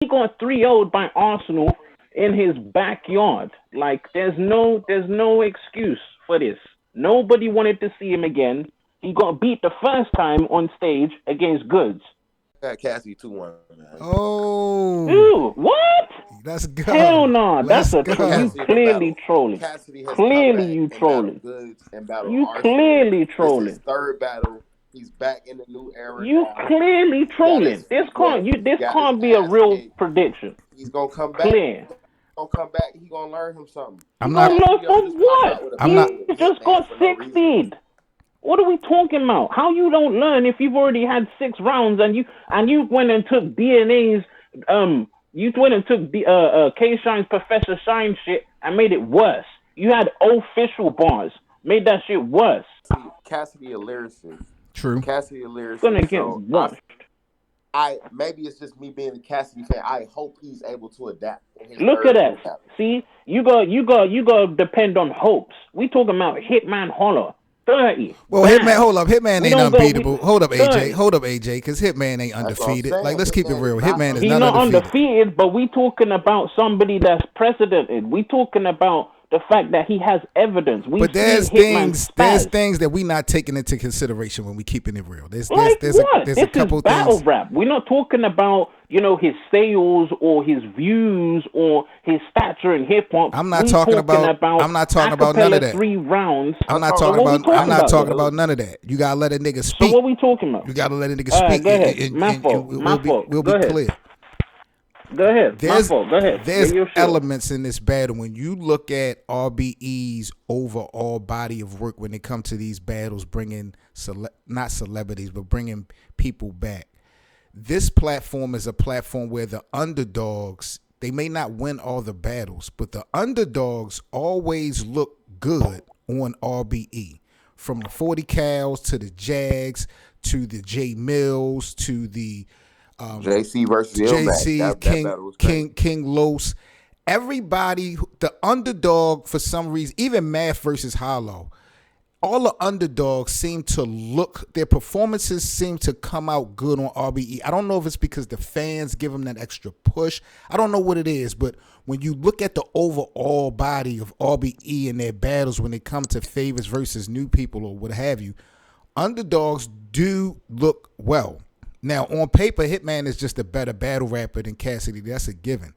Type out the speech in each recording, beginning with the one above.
he got 3-0'd by Arsenal in his backyard. Like there's no excuse for this. Nobody wanted to see him again. He got beat the first time on stage against Goods. I got Cassidy 2-1, man. Oh, Dude, what? let's go. Hell no, Let's that's go. you clearly trolling. Cassidy has come Clearly back you and trolling. battled Goods and battled You Arsenal. clearly This is trolling. his third battle. He's back in the new era. You now. clearly trolling. This can't be a real prediction. He's gonna come back. Clear. Gonna come back. He's gonna learn him something. I'm Gonna not. learn from what? He just got 60'd. What are we talking about? How you don't learn if you've already had 6 rounds and you went and took DNA's you went and took K Shine's Professor Shine shit and made it worse. You had official bars, made that shit worse. See, Cassidy a lyricist. True. Cassidy a lyricist. Gonna get washed. I maybe it's just me being a Cassidy fan. I hope he's able to adapt. Look at that. See, you got to depend on hopes. We talking about Hitman Holla. 30. Well, Bam. Hitman, hold up. Hitman We ain't don't go- unbeatable. we- Hold up, AJ. 30. Hold up, AJ, because Hitman ain't what I'm undefeated. saying. Like, let's keep it Hitman real. is not Hitman is He's not not undefeated. undefeated, but we talking about somebody that's precedented. We talking about the fact that he has evidence. We But there's see Hitman there's spaz. things that we not taking into consideration when we keeping it real. There's Like there's what? there's This a couple is battle things. rap. We're not talking about his sales or his views or his stature in hip hop. I'm not talking about none of acapella that. 3 rounds. I'm not So talking what we about I'm not talking though? about none of that. You gotta let a nigga So speak. what we talking about? You gotta let a nigga All right, speak. go ahead. and My fault. we'll Go be ahead. clear. Go ahead. My There's fault. Go ahead. there's Give your shit. elements in this battle when you look at RBE's overall body of work when it comes to these battles, bringing not celebrities but bringing people back. This platform is a platform where the underdogs, they may not win all the battles, but the underdogs always look good on RBE. From the 40 Cals to the Jags to the J Mills to the JC versus JC, that battle was King Los, everybody, the underdog for some reason, even Math versus Hollow, all the underdogs seem to look, their performances seem to come out good on RBE. I don't know if it's because the fans give them that extra push. I don't know what it is, but when you look at the overall body of RBE and their battles when it comes to favorites versus new people or what have you, underdogs do look well. Now, on paper, Hitman is just a better battle rapper than Cassidy. That's a given.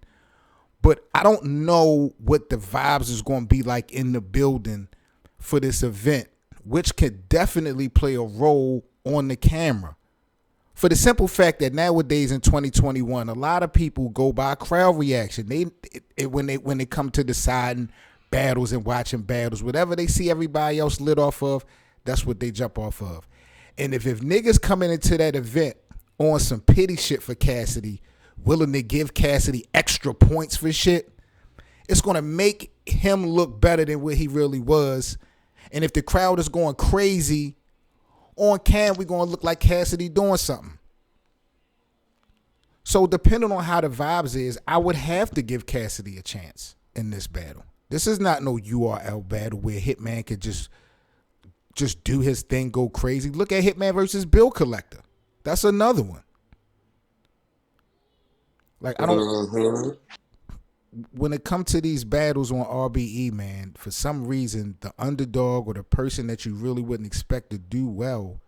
But I don't know what the vibes is going to be like in the building for this event, which could definitely play a role on the camera. For the simple fact that nowadays in 2021, a lot of people go by crowd reaction. When they come to deciding battles and watching battles, whatever they see everybody else lit off of, that's what they jump off of. And if niggas coming into that event on some pity shit for Cassidy, willing to give Cassidy extra points for shit, it's going to make him look better than what he really was. And if the crowd is going crazy on cam, we're going to look like Cassidy doing something. So depending on how the vibes is, I would have to give Cassidy a chance in this battle. This is not no URL battle where Hitman could just do his thing, go crazy. Look at Hitman versus Bill Collector. That's another one. Like, I don't. When it comes to these battles on RBE, man, for some reason, the underdog or the person that you really wouldn't expect to do well,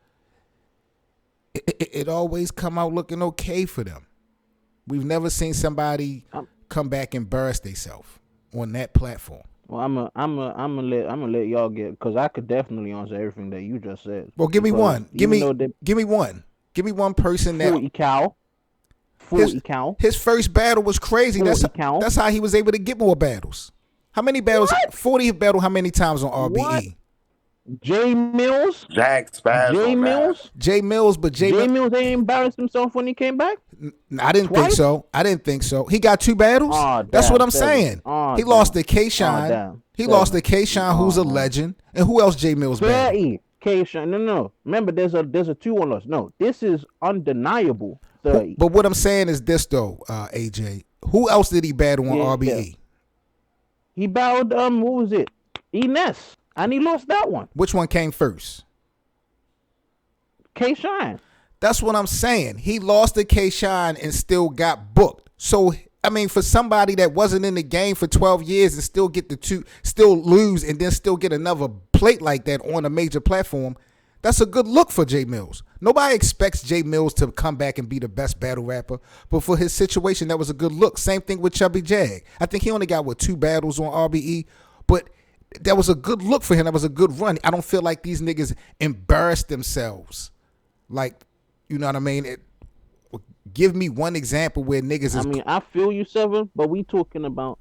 it always come out looking okay for them. We've never seen somebody come back and embarrass themselves on that platform. Well, I'm gonna let y'all get, because I could definitely answer everything that you just said. Well, give me one. Give me one. Give me one person that. His first battle was crazy. That's how he was able to get more battles. How many battles? What? 40 battle. How many times on RBE? What? J Mills? Jack Spaz. J Mills? J Mills, but J Mills ain't embarrassed himself when he came back? I didn't think so. He got 2 battles? That's what I'm saying. He lost to K-Shine. He lost to K-Shine, who's a legend. And who else J Mills battled? K-Shine. No. Remember, there's a 2 on us. No, this is undeniable. But what I'm saying is this, though, AJ. Who else did he battle on RBE? Yeah. He battled, what was it? Ines. And he lost that one. Which one came first? K-Shine. That's what I'm saying. He lost to K-Shine and still got booked. So I mean, for somebody that wasn't in the game for 12 years and still get still lose and then still get another plate like that on a major platform, that's a good look for Jay Mills. Nobody expects Jay Mills to come back and be the best battle rapper, but for his situation, that was a good look. Same thing with Chubby Jag. I think he only got 2 battles on RBE, but that was a good look for him. That was a good run. I don't feel like these niggas embarrassed themselves. Like, you know what I mean? Give me one example where niggas is. I mean, I feel you, Seven, but we talking about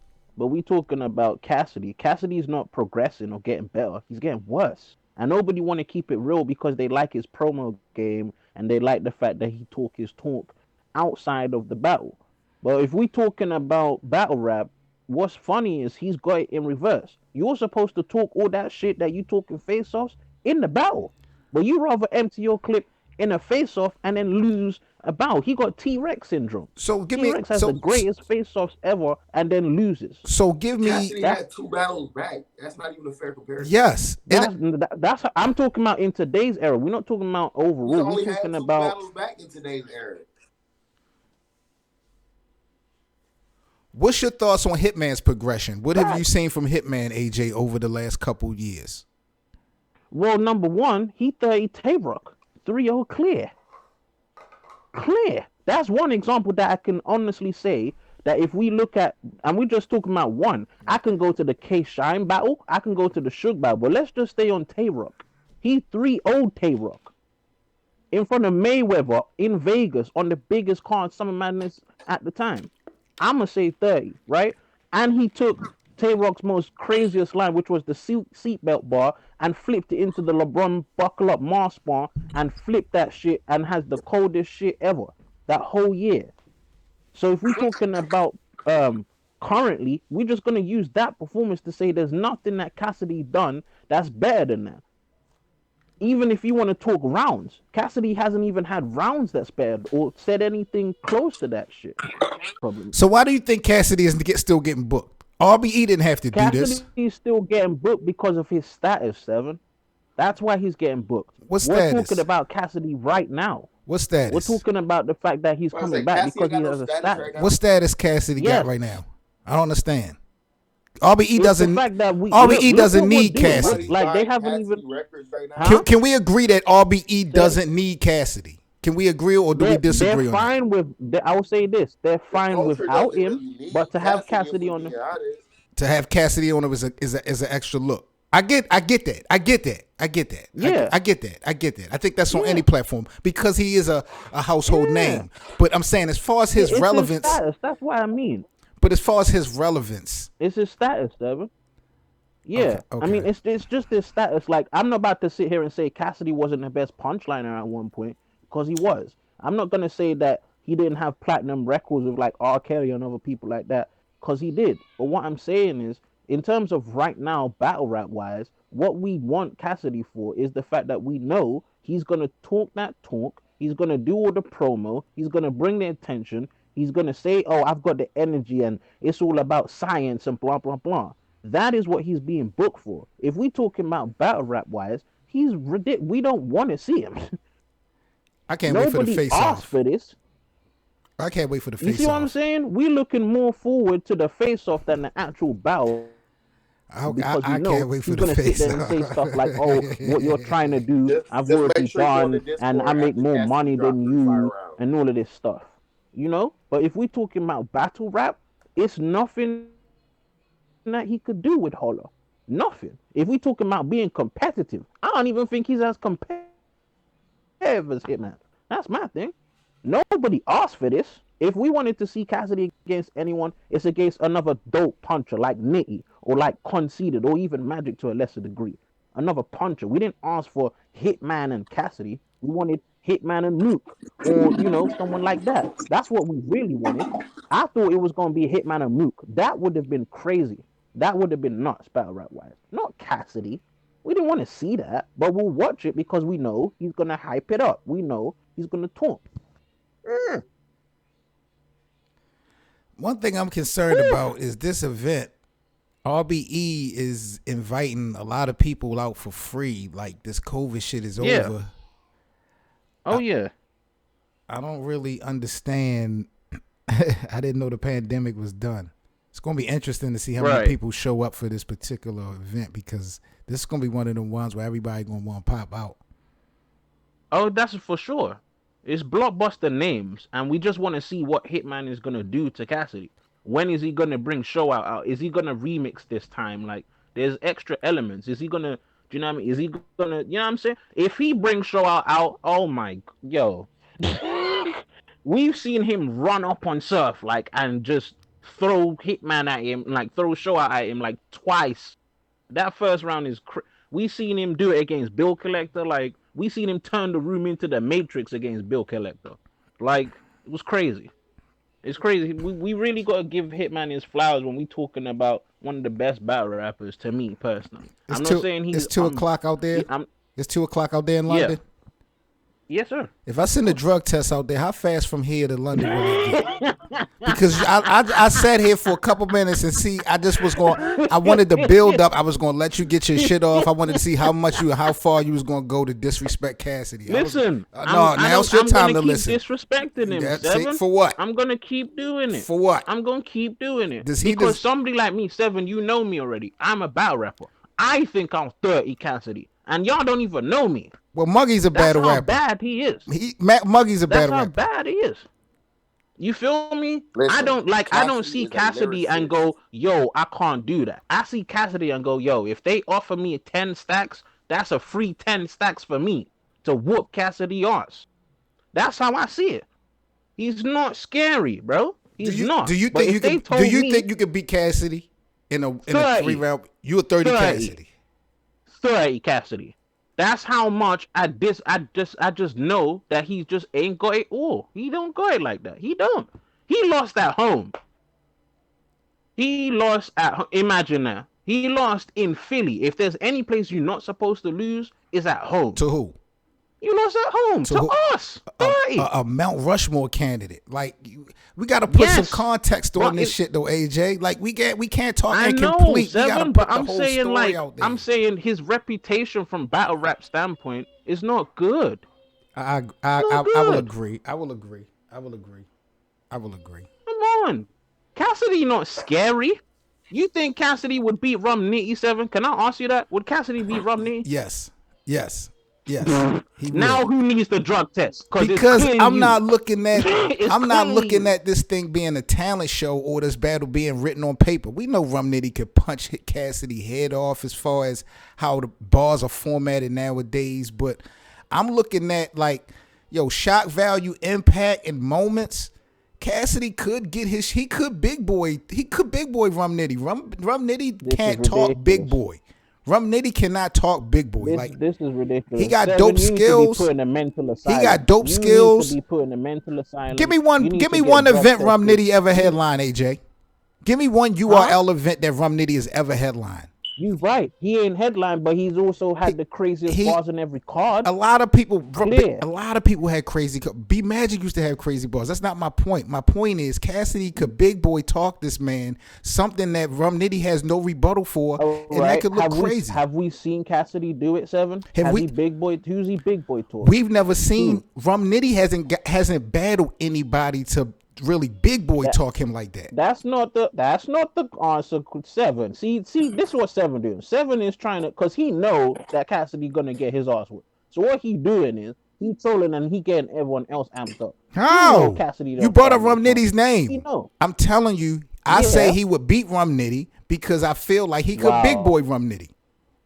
Cassidy. Cassidy's not progressing or getting better. He's getting worse. And nobody want to keep it real because they like his promo game and they like the fact that he talk his talk outside of the battle. But if we talking about battle rap, what's funny is he's got it in reverse. You're supposed to talk all that shit that you talk in face-offs in the battle. But you rather empty your clip in a face-off and then lose a battle. He got T-Rex syndrome. So T-Rex has the greatest face-offs ever and then loses. So give me. Cassidy had 2 battles back. That's not even a fair comparison. Yes, that's I'm talking about in today's era. We're not talking about overall. He only We're talking had 2 about battles back in today's era. What's your thoughts on Hitman's progression? What have you seen from Hitman, AJ, over the last couple years? Well, number one, he 30 Tay-Rock. 3-0 clear. Clear. That's one example that I can honestly say that if we look at, and we're just talking about one, I can go to the K-Shine battle, I can go to the Suge battle, but let's just stay on Tay-Rock. He 3-0 Tay-Rock. In front of Mayweather in Vegas on the biggest card, Summer Madness at the time. I'm going to say 30, right? And he took Tay-Rock's most craziest line, which was the seatbelt bar, and flipped it into the LeBron buckle up mask bar and flipped that shit and has the coldest shit ever that whole year. So if we're talking about currently, we're just going to use that performance to say there's nothing that Cassidy done that's better than that. Even if you want to talk rounds, Cassidy hasn't even had rounds that's better or said anything close to that shit. Probably. So why do you think Cassidy is still getting booked? RBE didn't have to do this. Cassidy's still getting booked because of his status, Seven. That's why he's getting booked. What status? We're talking about Cassidy right now. What status? We're talking about the fact that he's coming back because he has a status. What status Cassidy got right now? I don't understand. RBE doesn't. RBE doesn't need Cassidy. Like they haven't even. Can we agree that RBE doesn't need Cassidy? Can we agree or do we disagree on that? They're fine with. I will say this: they're fine without him, but to have Cassidy on the. To have Cassidy on it is an extra look. I get that. Yeah, I get that. I think that's on any platform because he is a household name. But I'm saying as far as his relevance, his status, that's what I mean. But as far as his relevance, it's his status, Devin. Yeah, okay. I mean it's just his status. Like I'm not about to sit here and say Cassidy wasn't the best punchliner at one point because he was. I'm not gonna say that he didn't have platinum records with like R. Kelly and other people like that because he did. But what I'm saying is, in terms of right now, battle rap wise, what we want Cassidy for is the fact that we know he's gonna talk that talk. He's gonna do all the promo. He's gonna bring the attention. He's going to say, oh, I've got the energy and it's all about science and blah, blah, blah. That is what he's being booked for. If we talking about battle rap wise, he's ridiculous. We don't want to see him. I can't wait for the face off. Nobody asked for this. I can't wait for the face off. You see what I'm saying? We're looking more forward to the face off than the actual battle. I can't wait for the face off. He's going to sit there and say stuff like, oh, what you're trying to do, I've already done, and I make more money than you, and all of this stuff. You know, but if we're talking about battle rap, it's nothing that he could do with Holla. Nothing. If we're talking about being competitive, I don't even think he's as competitive as Hitman. That's my thing. Nobody asked for this. If we wanted to see Cassidy against anyone, it's against another dope puncher like Nitty or like Conceited or even Magic to a lesser degree. Another puncher. We didn't ask for Hitman and Cassidy. We wanted Hitman and Nuke, or you know, someone like that. That's what we really wanted. I thought it was gonna be Hitman and Nuke. That would have been crazy. That would have been nuts, battle rap wise. Not Cassidy. We didn't want to see that, but we'll watch it because we know he's gonna hype it up. We know he's gonna talk. One thing I'm concerned about is this event. RBE is inviting a lot of people out for free. Like this COVID shit is over. Oh, yeah. I don't really understand I didn't know the pandemic was done. It's going to be interesting to see how Right. many people show up for this particular event, because this is going to be one of the ones where everybody going to want to pop out. Oh, that's for sure. It's blockbuster names, and we just want to see what Hitman is gonna do to Cassidy. When is he gonna bring Show out? Is he gonna remix this time? Like, there's extra elements. Is he gonna? Do you know what I mean? Is he gonna? You know what I'm saying? If he brings Show out, oh my, yo, we've seen him run up on Surf like and just throw Hitman at him, like throw Show out at him like twice. That first round is. We seen him do it against Bill Collector. Like, we seen him turn the room into the Matrix against Bill Collector. Like, it was crazy. It's crazy. We really got to give Hitman his flowers when we talking about one of the best battle rappers, to me personally. I'm not saying he's... It's 2 o'clock out there? It's 2 o'clock out there in London? Yes, sir. If I send a drug test out there, how fast from here to London will it get? Because I sat here for a couple minutes and see, I wanted to build up. I was going to let you get your shit off. I wanted to see how far you was going to go to disrespect Cassidy. Listen. Now it's your time to listen. Disrespecting him, Seven. For what? I'm going to keep doing it. For what? I'm going to keep doing it. Because somebody like me, Seven, you know me already. I'm a battle rapper. I think I'm 30 Cassidy. And y'all don't even know me. Well, Muggy's a battle rapper. That's how bad he is. Muggy's a battle rapper. That's how bad he is. You feel me? Listen, I don't see Cassidy and go, yo, I can't do that. I see Cassidy and go, yo, if they offer me 10 stacks, that's a free 10 stacks for me to whoop Cassidy ass. That's how I see it. He's not scary, bro. He's not. Do you think you could beat Cassidy in a 3-round? You're 30 Cassidy. 30 Cassidy. That's how much I just know that he just ain't got it all. He don't got it like that. He don't. He lost at home. Imagine that. He lost in Philly. If there's any place you're not supposed to lose, it's at home. To who? You lost at home. To us. A Mount Rushmore candidate. Like, we got to put some context on this shit, though, AJ. Like, we can't talk incomplete. Seven, but I'm saying, like, I'm saying his reputation from battle rap standpoint is not good. I will agree. I will agree. Come on. Cassidy not scary. You think Cassidy would beat Rum Nitty, Seven? Can I ask you that? Would Cassidy beat Rum Nitty? Yes. Now who needs the drug test? Because I'm not looking at looking at this thing being a talent show or this battle being written on paper. We know Rum Nitty could punch Cassidy head off as far as how the bars are formatted nowadays, but I'm looking at like, shock value, impact, and moments. Cassidy could get he could big boy Rum Nitty. Rum Nitty can't talk big boy. Rum Nitty cannot talk big boy. This is ridiculous. He got dope skills. He got dope skills. Need to be put in a mental asylum. Give me one event Rum Nitty ever headline, AJ. Give me one URL event that Rum Nitty has ever headlined. You're right. He ain't headline, but he's also had the craziest bars in every card. A lot of people had crazy. B Magic used to have crazy bars. That's not my point. My point is Cassidy could big boy talk this man, something that Rum Nitty has no rebuttal for, and that could look crazy. Have we seen Cassidy do it, Seven? Who's he big boy talk? We've never seen Rum Nitty hasn't battled anybody to really big boy talk him like that. That's not the answer, Seven. See, this is what Seven doing. Seven is trying to, because he know that Cassidy gonna get his ass whipped. So what he doing is he trolling and he getting everyone else amped up. How? You brought up Rum Nitty's name. I'm telling you, I say he would beat Rum Nitty because I feel like he could big boy Rum Nitty.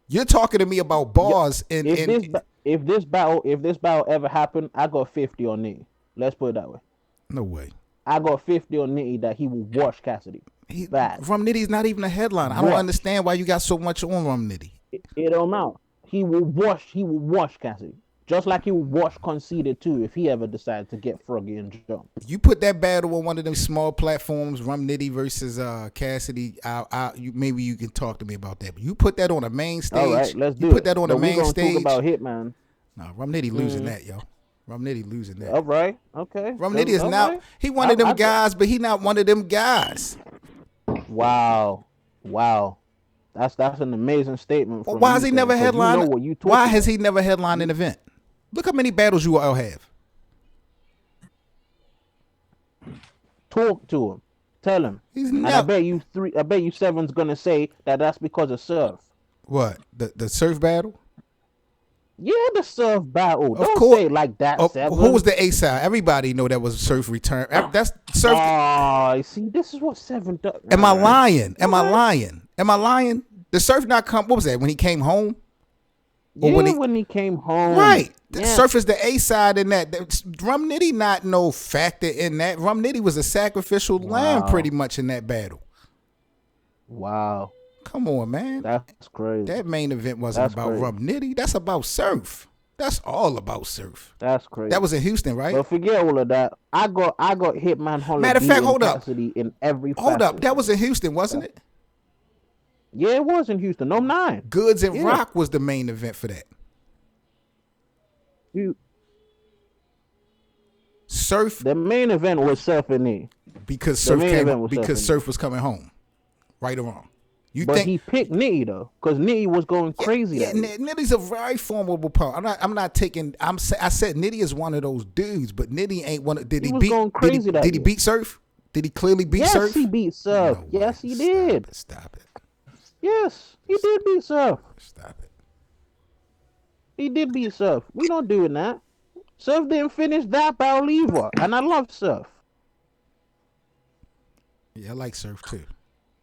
You're talking to me about bars if this battle ever happened, I got 50 on Nitty. Let's put it that way. No way. I got 50 on Nitty that he will wash Cassidy. Rum Nitty's not even a headline. I don't understand why you got so much on Rum Nitty. It don't matter. He will wash Cassidy. Just like he will wash Conceited too if he ever decides to get froggy and jump. You put that battle on one of them small platforms, Rum Nitty versus Cassidy. Maybe you can talk to me about that. But you put that on a main stage. All right, let's do it. Put that on the main stage. Talk about Hitman. Nah, Rum Nitty losing that, yo. Rum Nitty losing that. All right. Okay. Rum Nitty is not. He one of them guys, but he not one of them guys. Wow. That's an amazing statement. Well, why has he never headlined? Why has he never headlined an event? Look how many battles you all have. Talk to him. Tell him. He's And I bet you Seven's gonna say that that's because of Surf. What? The Surf battle? Yeah, the Surf battle. Of Don't course. say it like that, Seven. Who was the A side? Everybody know that was Surf return. That's Surf. Oh, see, this is what Seven does. Am I lying? Am I lying? The Surf not come. What was that? When he came home? Or when he came home. Right. Yeah. Surf is the A side in that. Rum Nitty not no factor in that. Rum Nitty was a sacrificial lamb pretty much in that battle. Wow. Come on, man. That's crazy. That main event wasn't about Rum Nitty. That's about Surf. That's all about Surf. That's crazy. That was in Houston, right? But forget all of that. I got Hitman Holla. Matter of fact, hold up. Cassidy in every Hold facet. up. That was in Houston, wasn't it? Yeah, it was in Houston. No 9. Goods and Rock was the main event for that. Surf. The main event was Surf and Knee. Because Surf was coming home. Right or wrong. But he picked Nitty though, because Nitty was going crazy. Yeah, Nitty's a very formidable opponent. I'm not taking. I said Nitty is one of those dudes, but Nitty ain't one. Did he beat? Going crazy did he beat Surf? Did he clearly beat Surf? Yes, he beat Surf. No yes, he did. Stop it. Yes, he did beat Surf. Stop it. He did beat Surf. We don't do that. Surf didn't finish that battle either, and I love Surf. Yeah, I like Surf too.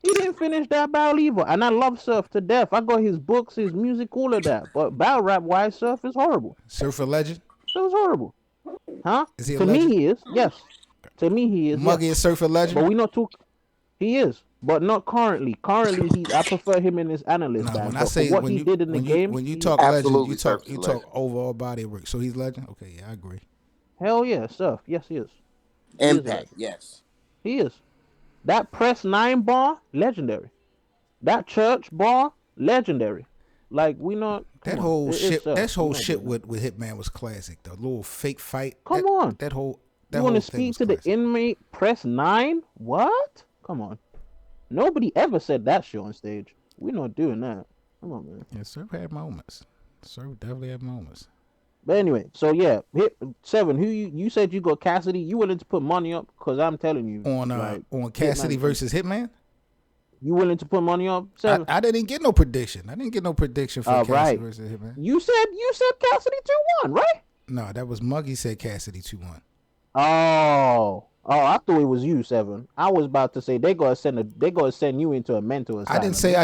He didn't finish that battle either, and I love Surf to death. I got his books, his music, all of that. But battle rap wise, Surf is horrible. Surf a legend? Surf is horrible. Huh? Is he a to legend? me, he is. Yes. To me, he is. Muggy yes. is Surf a legend? But we not talk. He is, but not currently. Currently, I prefer him in his analyst band. When I say what he did in the game, when you talk legend, you talk overall body of work. So he's legend. Okay, yeah, I agree. Hell yeah, Surf. Yes, he is. Impact. Yes, he is. That press 9 bar, legendary. That church bar, legendary. Like we not that whole shit. That whole shit with Hitman was classic. The little fake fight. Come on. That whole. You want to speak to the inmate press 9? What? Come on. Nobody ever said that shit on stage. We not doing that. Come on, man. Yeah, Surf had moments. Surf definitely had moments. But anyway, so yeah, Seven. Who you said you got Cassidy? You willing to put money up? Cause I'm telling you, on Cassidy versus Hitman. You willing to put money up? Seven? I didn't get no prediction. I didn't get no prediction for Cassidy versus Hitman. You said Cassidy 2-1, right? No, that was Muggy said Cassidy 2-1. Oh, I thought it was you, Seven. I was about to say they gonna send you into a mental asylum. I didn't say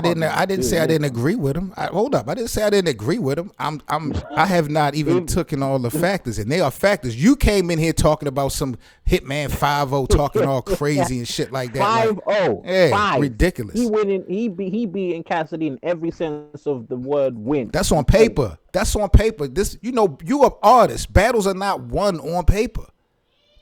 I didn't agree with him. Hold up. I didn't say I didn't agree with him. I have not even taken all the factors, and they are factors. You came in here talking about some Hitman 5-0 talking all crazy and shit like that. 5-0. Yeah, 5. ridiculous. He winning. He beating Cassidy in every sense of the word win. That's on paper. That's on paper. This, you an artist. Battles are not won on paper.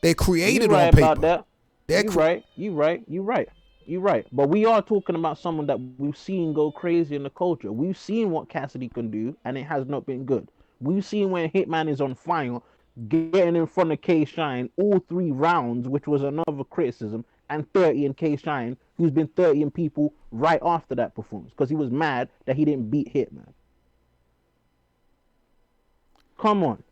They created on paper. About that. You right. But we are talking about someone that we've seen go crazy in the culture. We've seen what Cassidy can do, and it has not been good. We've seen when Hitman is on fire, getting in front of K-Shine all 3 rounds, which was another criticism, and 30 in K-Shine, who's been 30 in people right after that performance, because he was mad that he didn't beat Hitman. Come on.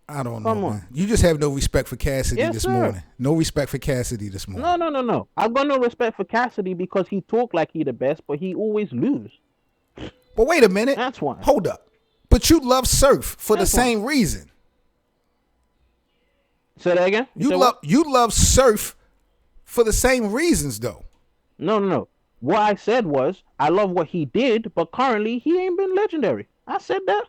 I don't know, man. You just have no respect for Cassidy this morning. No respect for Cassidy this morning. No. I've got no respect for Cassidy because he talk like he the best, but he always lose. But wait a minute. That's why. Hold up. But you love Surf for the same reason. Say that again? You love Surf for the same reasons, though. No. What I said was I love what he did, but currently he ain't been legendary. I said that.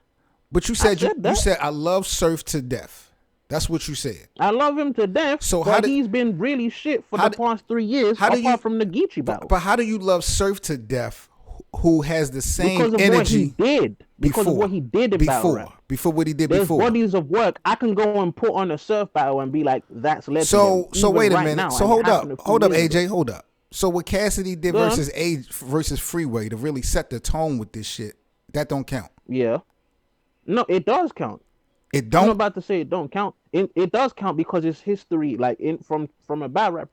But you said you said I love Surf to death. That's what you said. I love him to death. So he's been really shit for the past 3 years. Apart from the Geechee battle. But how do you love Surf to death? Who has the same because of energy? What he did. Because of what he did in battle rap. Before what he did There's before. Bodies of work. I can go and put on a Surf battle and be like, that's legendary. So wait a minute. Now, so hold up, AJ, hold up. So what Cassidy did versus Freeway to really set the tone with this shit, that don't count. Yeah. No, it does count. It don't. I'm about to say it don't count. It does count because it's history. Like from a battle rap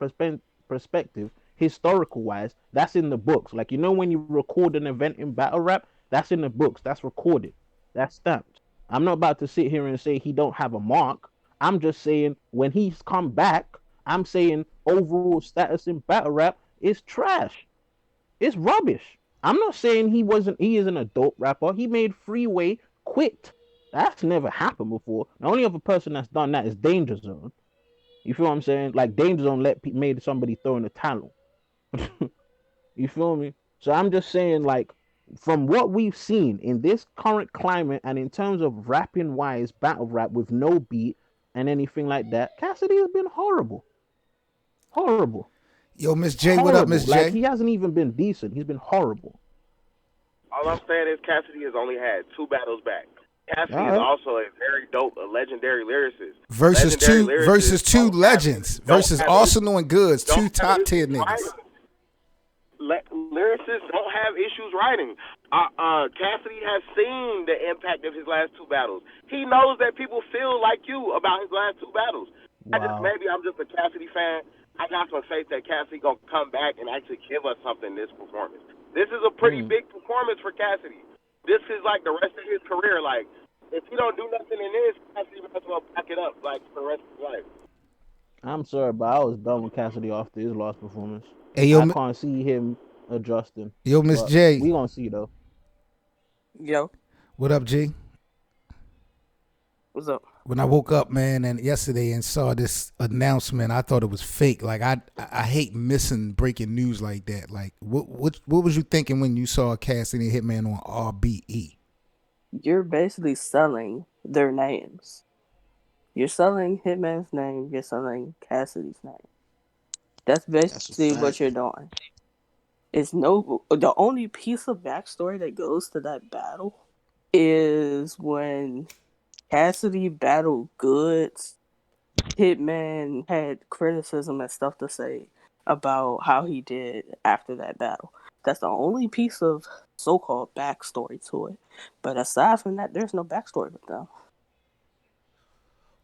perspective, historical wise, that's in the books. Like when you record an event in battle rap, that's in the books. That's recorded. That's stamped. I'm not about to sit here and say he don't have a mark. I'm just saying when he's come back I'm saying overall status in battle rap is trash. It's rubbish. I'm not saying he isn't a dope rapper. He made Freeway quit. That's never happened before. The only other person that's done that is Danger Zone. You feel what I'm saying? Like Danger Zone made somebody throw in the towel. You feel me? So I'm just saying, like, from what we've seen in this current climate and in terms of rapping wise, battle rap with no beat and anything like that, Cassidy has been horrible. Horrible. Yo, Miss J, what up, Horrible. Miss Like, J? he hasn't even been decent. He's been horrible. All I'm saying is Cassidy has only had 2 battles back. Cassidy All is right. also a very dope, a legendary lyricist. Versus two legends. Versus Arsenal and Goods, two top tier niggas. Lyricists don't have issues writing. Cassidy has seen the impact of his last 2 battles. He knows that people feel like you about his last 2 battles. Wow. Maybe I'm just a Cassidy fan. I got some faith that Cassidy gonna come back and actually give us something this performance. This is a pretty big performance for Cassidy. This is like the rest of his career. Like, if he don't do nothing in this, Cassidy might as well pack it up like for the rest of his life. I'm sorry, but I was done with Cassidy after his last performance. Hey, yo, I can't see him adjusting. Yo, Miss But J. we gonna see though. Yo, What up, G? what's up? When I woke up, man, and yesterday and saw this announcement, I thought it was fake. Like I hate missing breaking news like that. Like what was you thinking when you saw Cassidy and Hitman on RBE? You're basically selling their names. You're selling Hitman's name. You're selling Cassidy's name. That's basically what you're doing. The only piece of backstory that goes to that battle is when Cassidy battled Goods. Hitman had criticism and stuff to say about how he did after that battle. That's the only piece of so-called backstory to it. But aside from that, there's no backstory with them.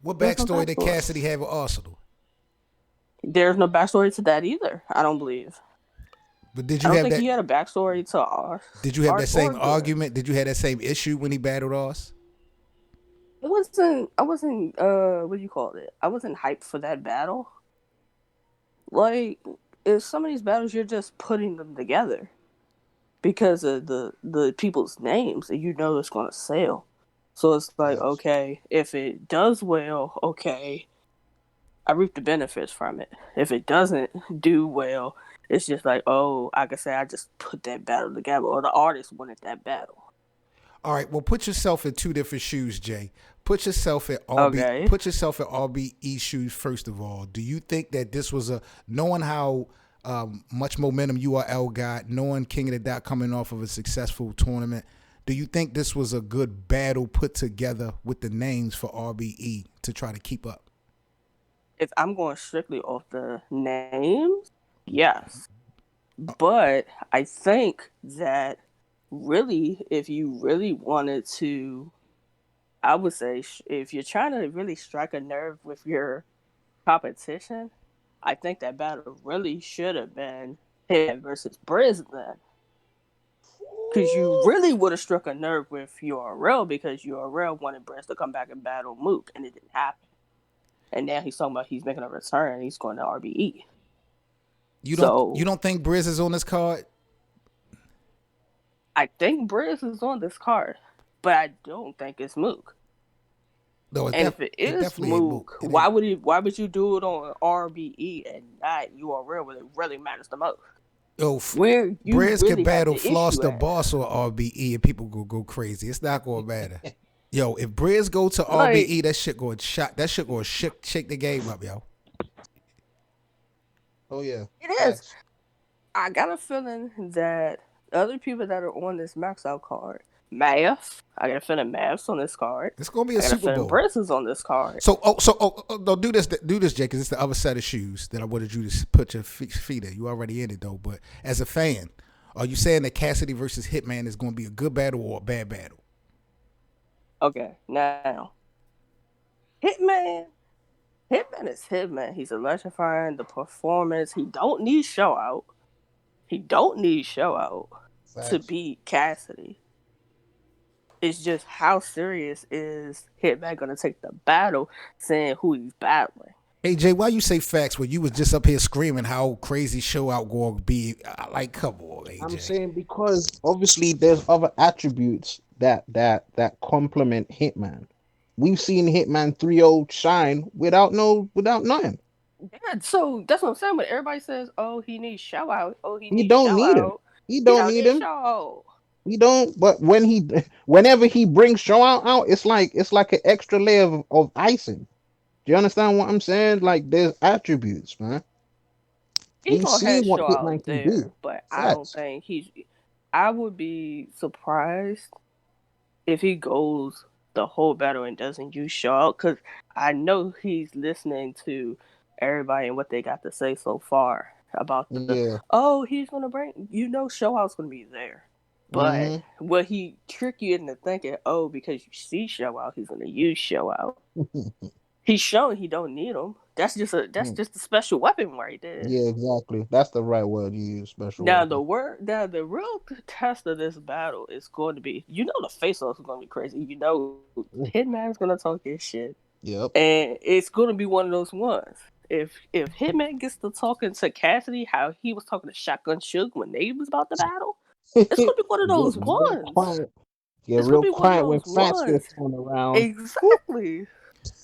What backstory did Cassidy have with Arsenal? There's no backstory to that either, I don't believe. But did you I don't have think that? he had a backstory to ours. Did you have that same argument? Did you have that same issue when he battled us? I wasn't what do you call it? I wasn't hyped for that battle. Like, if some of these battles you're just putting them together because of the people's names and you know it's gonna sell. So it's like, okay, if it does well, okay, I reap the benefits from it. If it doesn't do well, it's just like, oh, I can say I just put that battle together, or the artist wanted that battle. All right, well, put yourself in two different shoes, Jay. Put yourself at Put yourself at RBE shoes first of all. Do you think that this was knowing how much momentum URL got, knowing King of the Dot coming off of a successful tournament, do you think this was a good battle put together with the names for RBE to try to keep up? If I'm going strictly off the names, yes. But I think that really, if you really wanted to, I would say if you're trying to really strike a nerve with your competition, I think that battle really should have been Hitman versus Briz then. Because you really would have struck a nerve with URL because URL wanted Briz to come back and battle Mook, and it didn't happen. And now he's talking about he's making a return and he's going to RBE. You don't think Briz is on this card? I think Briz is on this card, but I don't think it's Mook. No, and if it is Mook, why would you do it on RBE and not URL where it really matters the most? Yo, where you Briz really can battle the Floss the Boss or RBE and people go crazy. It's not going to matter. Yo, if Briz go to RBE, that shit going to shake the game up, yo. Oh yeah, it is. I got a feeling that other people that are on this max out card, Math. I got a feeling Math's on this card. It's gonna be a Super Bowl. Briz is on this card. So no, do this, Jay, because it's the other set of shoes that I wanted you to put your feet in. You already in it though, but as a fan, are you saying that Cassidy versus Hitman is going to be a good battle or a bad battle? Okay, now Hitman is Hitman. He's electrifying. The performance. He don't need show out. To beat Cassidy. It's just how serious is Hitman gonna take the battle, saying who he's battling. AJ, why you say facts when you was just up here screaming how crazy show out going to be? Like, come on, AJ. I'm saying because obviously there's other attributes that complement Hitman. We've seen Hitman 3.0 shine without nothing. Yeah, so that's what I'm saying. When everybody says, "Oh, he needs shout out," "Oh, he He needs don't shout need him. out," He don't need him. shout. He don't. But whenever he brings show out, it's like an extra layer of icing. Do you understand what I'm saying? Like there's attributes, man. He's We've gonna have seen what show Hitman out can there, do. but I don't Facts. think he's. I would be surprised if he goes the whole battle and doesn't use show out, because I know he's listening to everybody and what they got to say so far about Yeah. he's gonna bring, show out's gonna be there. But Mm-hmm. will he trick you into thinking, because you see show out, he's gonna use show out? He's showing he don't need him. That's just a special weapon right there. Yeah, exactly. That's the right word you use. Special Now weapon. the real test of this battle is going to be, the face-offs is going to be crazy. Hitman's going to talk his shit. Yep. And it's going to be one of those ones. If Hitman gets to talking to Cassidy how he was talking to Shotgun Suge when they was about to battle, it's going to be one of those ones. It's real quiet when facts get thrown around. Exactly.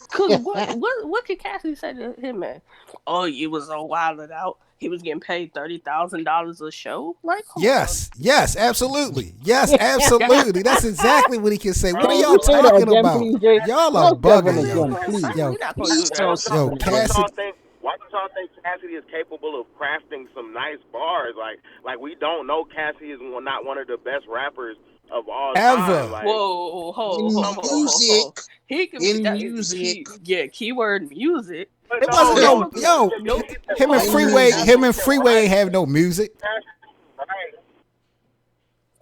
Cause what could Cassidy say to him, man? Oh, you was so wilding out. He was getting paid $30,000 a show. Like, yes, absolutely, yes, absolutely. That's exactly what he can say. What are y'all say that talking again, about? please, Y'all are bugging, Why Cassidy. do y'all think Cassidy is capable of crafting some nice bars? Like we don't know Cassidy is not one of the best rappers of all time. Like, whoa, hold. He can music. Keyword music. It wasn't him and Freeway ain't have no music.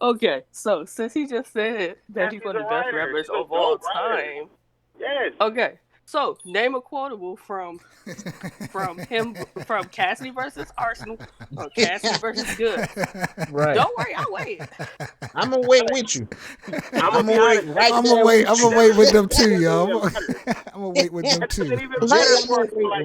Okay, so since he just said that he's one of the best rappers of all time, yes. Okay, so name a quotable from Cassidy versus Arsenal or Cassidy versus Good. Right. Don't worry, I'll wait. I'm gonna wait with you. I'm gonna wait with them too, yo. I'm gonna wait with them too.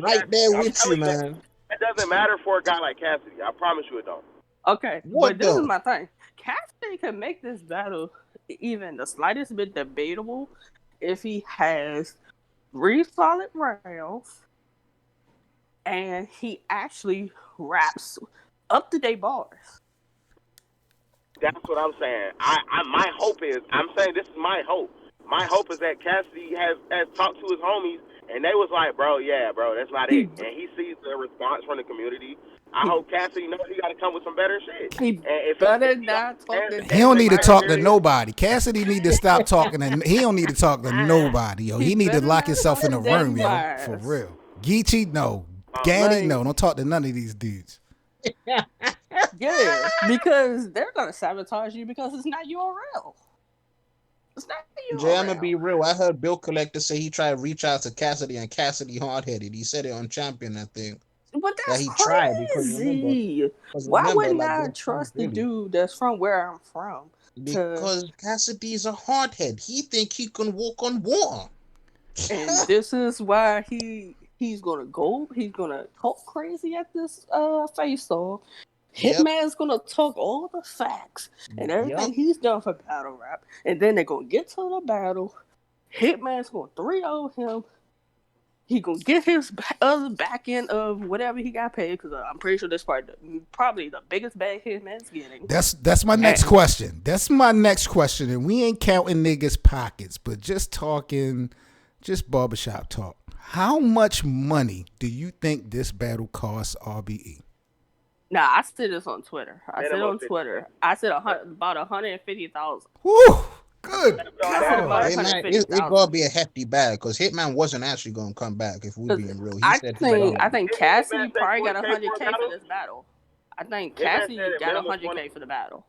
Right there with you, man. It doesn't matter for a guy like Cassidy. I promise you it don't. Okay, but this is my thing. Cassidy can make this battle even the slightest bit debatable if he has 3 solid rounds and he actually raps up-to-date bars. That's what I'm saying. My hope is, I'm saying this is my hope. My hope is that Cassidy has talked to his homies and they was like, bro, that's not it. And he sees the response from the community. I hope Cassidy knows he got to come with some better shit. He don't need to talk to nobody. Cassidy need to stop talking. He don't need to talk to nobody, yo. He need to lock himself in a room, yo. For real. Geechee, no. Ganny, no. Don't talk to none of these dudes. Yeah, because they're gonna sabotage you because it's not URL. It's not URL. Jay, I'm gonna be real. I heard Bill Collector say he tried to reach out to Cassidy and Cassidy hard-headed. He said it on Champion, I think. But that's he crazy. Tried because why wouldn't I trust the dude that's from where I'm from? Because Cassidy's a hardhead. He think he can walk on water. And this is why he's gonna go. He's gonna talk crazy at this face-off. Hitman's gonna talk all the facts and everything he's done for battle rap, and then they're gonna get to the battle. Hitman's gonna 3-0 him. He gonna get his other back end of whatever he got paid, because I'm pretty sure that's probably the biggest bag Hitman's getting. That's my next question. That's my next question, and we ain't counting niggas' pockets, but just barbershop talk. How much money do you think this battle costs RBE? Nah, I said this on Twitter. I said about 150,000. Woo! Good. It's gonna be a hefty bag because Hitman wasn't actually gonna come back. If we're being real, I think Cassidy probably got 100K for this battle. I think Cassidy got 100K for the battle,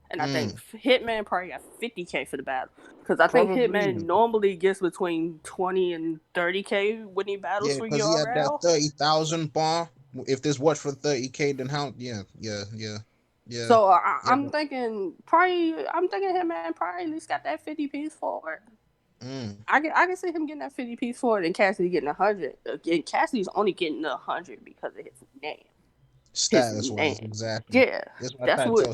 and I think Hitman probably got 50K for the battle, because I think Hitman normally gets between 20 and 30K when he battles for URL. Yeah, because he had that 30,000 bar. If this was for 30K, then how? Yeah. So I'm thinking Hitman probably at least got that 50 piece for it. I can see him getting that 50 piece for it, and Cassidy getting 100. Again, Cassidy's only getting 100 because of his name. Status wise, exactly. Yeah, That's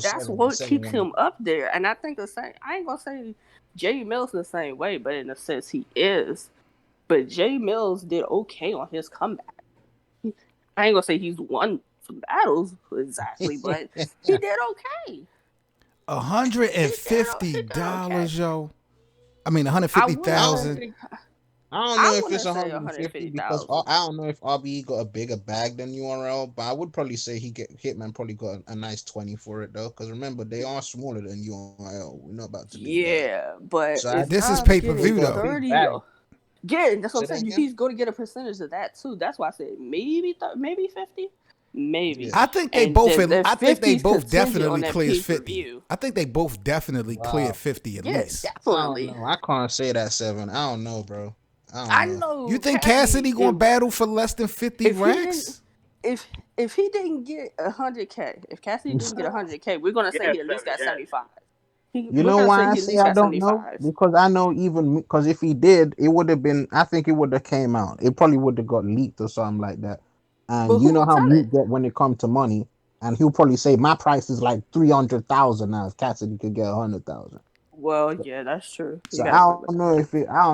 that's what keeps him up there. And I think the same. I ain't gonna say Jay Mills the same way, but in a sense he is. But Jay Mills did okay on his comeback. I ain't gonna say he's won some battles exactly, but he did okay. $150, yo. I mean, 150,000. I don't know if it's 150 because I don't know if RBE got a bigger bag than URL, but I would probably say Hitman probably got a nice 20 for it though. Because remember, they are smaller than URL. We're not about to do that. Yeah, but so this is pay-per-view though. 30, yeah, that's what I'm saying. He's going to get a percentage of that too. That's why I said maybe 50. Maybe. I think they both. I think they both definitely cleared 50. I think they both definitely cleared 50 at least. Definitely. I can't say that 7. I don't know, bro. I know. You think Cassidy gonna battle for less than 50 racks? If he didn't get 100K, if Cassidy didn't get 100K, we're gonna say he at least got 75. You know why I say I don't know? Because I know because if he did, it would have been. I think it would have came out. It probably would have got leaked or something like that. And you know how Mook get when it comes to money, and he'll probably say my price is like 300,000 now. If Cassidy could get 100,000. Well, yeah, that's true. So I don't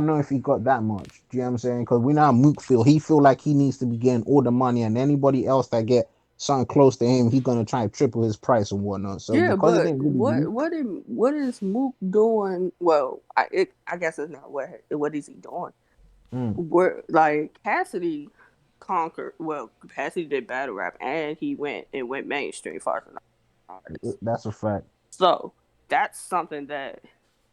know if he got that much. Do you know what I'm saying? Because we know how Mook feel. He feel like he needs to be getting all the money, and anybody else that get something close to him, he's gonna try and triple his price and whatnot. So yeah, because but what is Mook doing? Well, I guess it's not what is he doing? Where like Cassidy conquered. Well, Cassidy did battle rap, and he went mainstream far from artists. That's a fact. So that's something that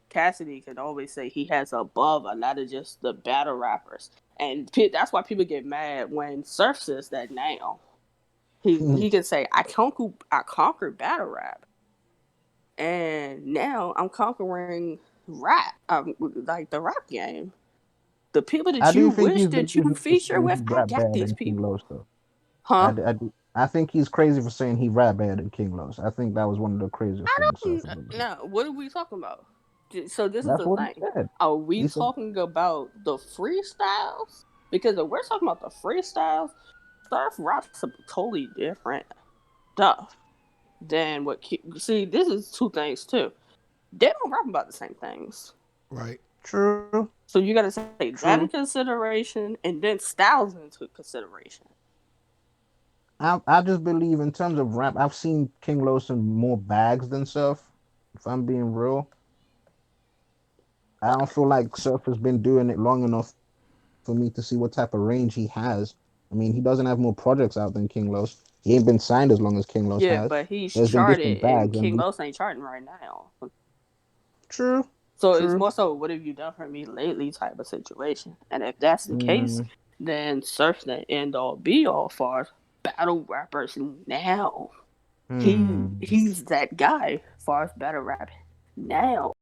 Cassidy can always say he has above a lot of just the battle rappers, and that's why people get mad when Surf says that now. He can say I conquered battle rap, and now I'm conquering rap, like the rap game. The people that you wish that you feature with, I got these people. Huh? I think he's crazy for saying he rap better than King Los. I think that was one of the craziest things. No, what are we talking about? So this is the thing. Are we talking about the freestyles? Because if we're talking about the freestyles, Surf raps some totally different stuff than what. See, this is two things too. They don't rap about the same things. Right. True. So you got to take that in consideration, and then styles into consideration. I just believe in terms of rap, I've seen King Los in more bags than Surf. If I'm being real, I don't feel like Surf has been doing it long enough for me to see what type of range he has. I mean, he doesn't have more projects out than King Los. He ain't been signed as long as King Los has. Yeah, but he's charted, and King Los ain't charting right now. True. So it's more so, what have you done for me lately type of situation. And if that's the case, then Surf's the end all be all for battle rappers now. He's that guy as far as battle rap now.